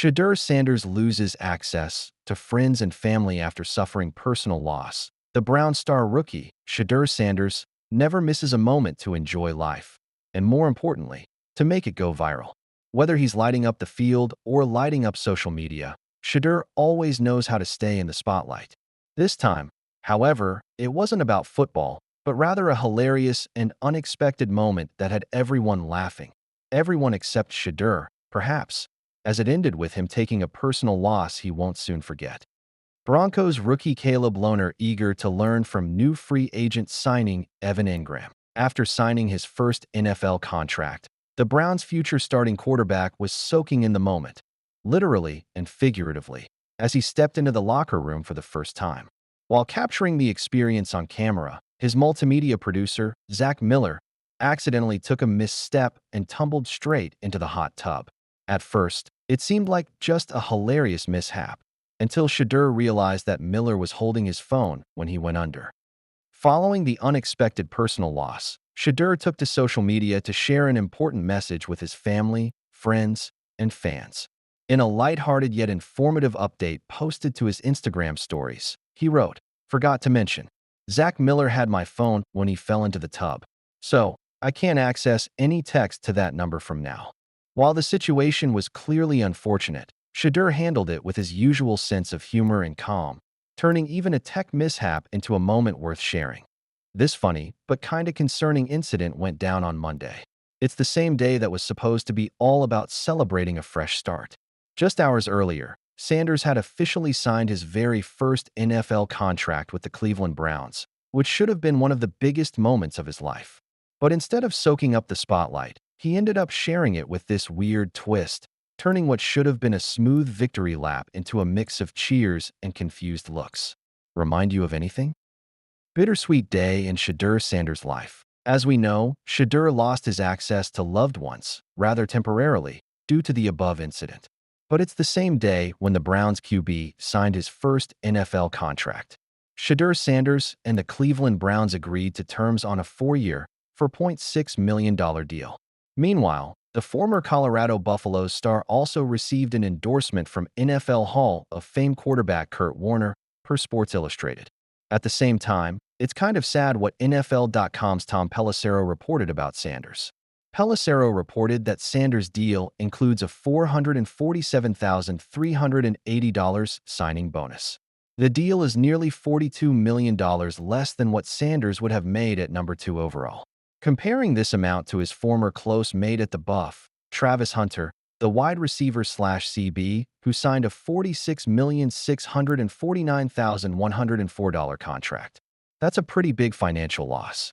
Shadur Sanders loses access to friends and family after suffering personal loss. The Brown star rookie, Shadur Sanders, never misses a moment to enjoy life, and more importantly, to make it go viral. Whether he's lighting up the field or lighting up social media, Shadur always knows how to stay in the spotlight. This time, however, it wasn't about football, but rather a hilarious and unexpected moment that had everyone laughing. Everyone except Shadur, perhaps, as it ended with him taking a personal loss he won't soon forget. Broncos rookie Caleb Lohner eager to learn from new free agent signing Evan Ingram. After signing his first NFL contract, the Browns' future starting quarterback was soaking in the moment, literally and figuratively, as he stepped into the locker room for the first time. While capturing the experience on camera, his multimedia producer, Zach Miller, accidentally took a misstep and tumbled straight into the hot tub. At first, it seemed like just a hilarious mishap, until Shadur realized that Miller was holding his phone when he went under. Following the unexpected personal loss, Shadur took to social media to share an important message with his family, friends, and fans. In a lighthearted yet informative update posted to his Instagram stories, he wrote, "Forgot to mention, Zach Miller had my phone when he fell into the tub, so I can't access any text to that number from now." While the situation was clearly unfortunate, Shadur handled it with his usual sense of humor and calm, turning even a tech mishap into a moment worth sharing. This funny, but kinda concerning incident went down on Monday. It's the same day that was supposed to be all about celebrating a fresh start. Just hours earlier, Sanders had officially signed his very first NFL contract with the Cleveland Browns, which should have been one of the biggest moments of his life. But instead of soaking up the spotlight, he ended up sharing it with this weird twist, turning what should have been a smooth victory lap into a mix of cheers and confused looks. Remind you of anything? Bittersweet day in Shadur Sanders' life. As we know, Shadur lost his access to loved ones, rather temporarily, due to the above incident. But it's the same day when the Browns QB signed his first NFL contract. Shadur Sanders and the Cleveland Browns agreed to terms on a 4-year, $4.6 million deal. Meanwhile, the former Colorado Buffaloes star also received an endorsement from NFL Hall of Fame quarterback Kurt Warner, per Sports Illustrated. At the same time, it's kind of sad what NFL.com's Tom Pelissero reported about Sanders. Pelissero reported that Sanders' deal includes a $447,380 signing bonus. The deal is nearly $42 million less than what Sanders would have made at number 2 overall. Comparing this amount to his former close mate at the Buff, Travis Hunter, the wide receiver/CB, who signed a $46,649,104 contract. That's a pretty big financial loss.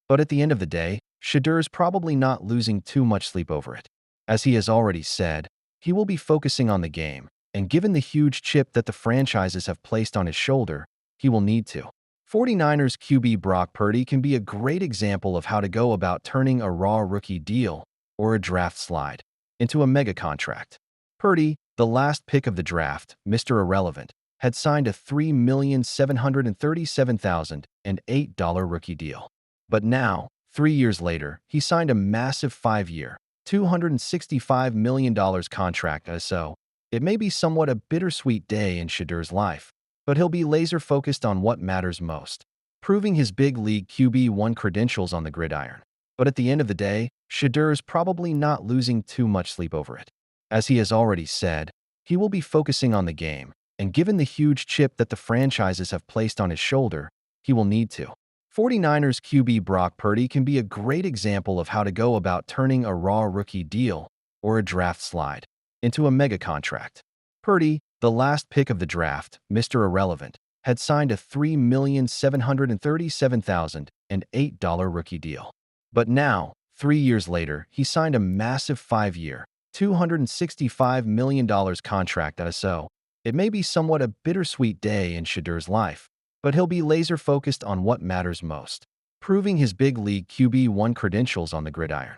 But at the end of the day, Shadur's probably not losing too much sleep over it. As he has already said, he will be focusing on the game, and given the huge chip that the franchises have placed on his shoulder, he will need to. 49ers QB Brock Purdy can be a great example of how to go about turning a raw rookie deal, or a draft slide, into a mega contract. Purdy, the last pick of the draft, Mr. Irrelevant, had signed a $3,737,008 rookie deal. But now, 3 years later, he signed a massive 5-year, $265 million contract. So, it may be somewhat a bittersweet day in Shadur's life, but he'll be laser-focused on what matters most, proving his big league QB1 credentials on the gridiron. But at the end of the day, Shadur's probably not losing too much sleep over it. As he has already said, he will be focusing on the game, and given the huge chip that the franchises have placed on his shoulder, he will need to. 49ers QB Brock Purdy can be a great example of how to go about turning a raw rookie deal, or a draft slide, into a mega contract. Purdy, the last pick of the draft, Mr. Irrelevant, had signed a $3,737,008 rookie deal. But now, 3 years later, he signed a massive 5-year, $265 million contract. So, it may be somewhat a bittersweet day in Shadur's life, but he'll be laser-focused on what matters most, proving his big league QB1 credentials on the gridiron.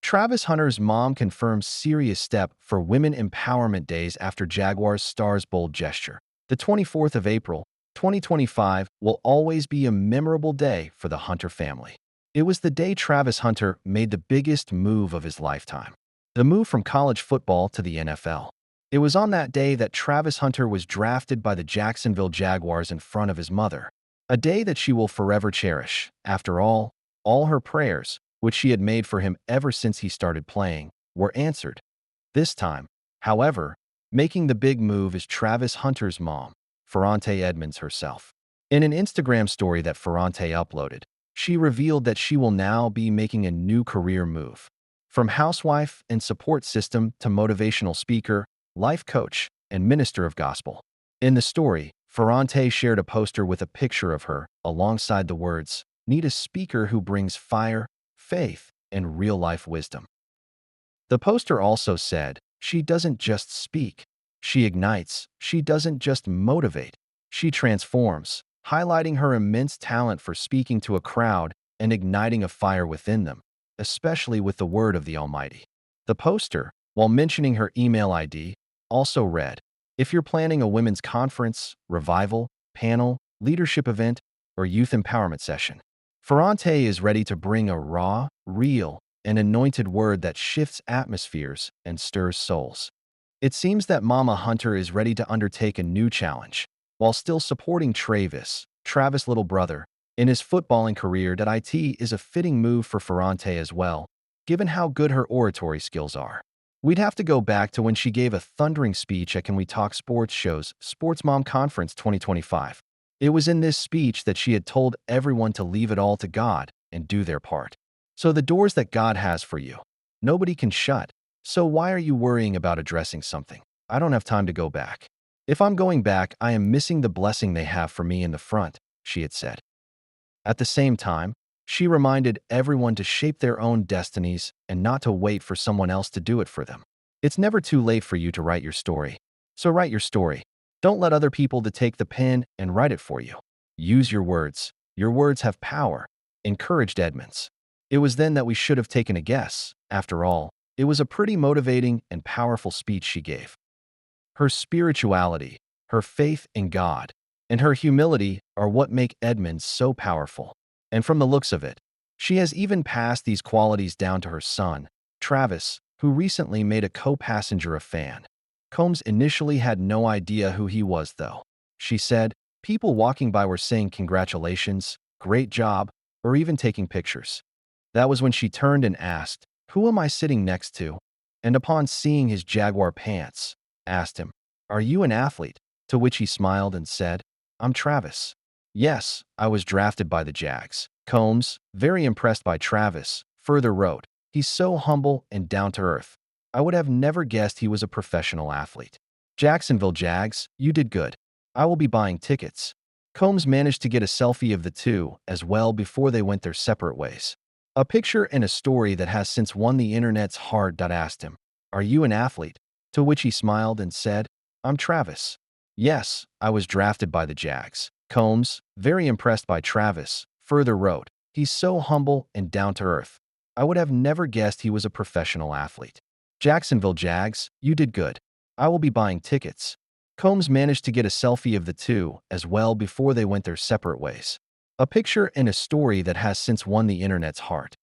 Travis Hunter's mom confirms serious step for Women Empowerment Days after Jaguars star's bold gesture. The 24th of April, 2025 will always be a memorable day for the Hunter family. It was the day Travis Hunter made the biggest move of his lifetime. The move from college football to the NFL. It was on that day that Travis Hunter was drafted by the Jacksonville Jaguars in front of his mother. A day that she will forever cherish. After all her prayers, which she had made for him ever since he started playing, were answered. This time, however, making the big move is Travis Hunter's mom, Ferrante Edmonds herself. In an Instagram story that Ferrante uploaded, she revealed that she will now be making a new career move. From housewife and support system to motivational speaker, life coach, and minister of gospel. In the story, Ferrante shared a poster with a picture of her alongside the words, "Need a speaker who brings fire, faith, and real-life wisdom." The poster also said, "She doesn't just speak. She ignites. She doesn't just motivate. She transforms," highlighting her immense talent for speaking to a crowd and igniting a fire within them, especially with the word of the Almighty. The poster, while mentioning her email ID, also read, "If you're planning a women's conference, revival, panel, leadership event, or youth empowerment session, Ferrante is ready to bring a raw, real, and anointed word that shifts atmospheres and stirs souls." It seems that Mama Hunter is ready to undertake a new challenge, while still supporting Travis' little brother, in his footballing career. That it is a fitting move for Ferrante as well, given how good her oratory skills are. We'd have to go back to when she gave a thundering speech at Can We Talk Sports Show's Sports Mom Conference 2025. It was in this speech that she had told everyone to leave it all to God and do their part. So the doors that God has for you, nobody can shut. So why are you worrying about addressing something? I don't have time to go back. If I'm going back, I am missing the blessing they have for me in the front, she had said. At the same time, she reminded everyone to shape their own destinies and not to wait for someone else to do it for them. It's never too late for you to write your story. So write your story. Don't let other people to take the pen and write it for you. Use your words. Your words have power, encouraged Edmonds. It was then that we should have taken a guess. After all, it was a pretty motivating and powerful speech she gave. Her spirituality, her faith in God, and her humility are what make Edmonds so powerful. And from the looks of it, she has even passed these qualities down to her son, Travis, who recently made a co-passenger a fan. Combs initially had no idea who he was, though. She said, "People walking by were saying congratulations, great job, or even taking pictures." That was when she turned and asked, "Who am I sitting next to?" And upon seeing his Jaguar pants, asked him, "Are you an athlete?" To which he smiled and said, "I'm Travis. Yes, I was drafted by the Jags." Combs, very impressed by Travis, further wrote, "He's so humble and down to earth. I would have never guessed he was a professional athlete. Jacksonville Jags, you did good. I will be buying tickets." Combs managed to get a selfie of the two as well before they went their separate ways. A picture and a story that has since won the internet's heart. Asked him, "Are you an athlete?" To which he smiled and said, "I'm Travis. Yes, I was drafted by the Jags." Combs, very impressed by Travis, further wrote, "He's so humble and down to earth. I would have never guessed he was a professional athlete. Jacksonville Jags, you did good. I will be buying tickets." Combs managed to get a selfie of the two as well before they went their separate ways. A picture and a story that has since won the internet's heart.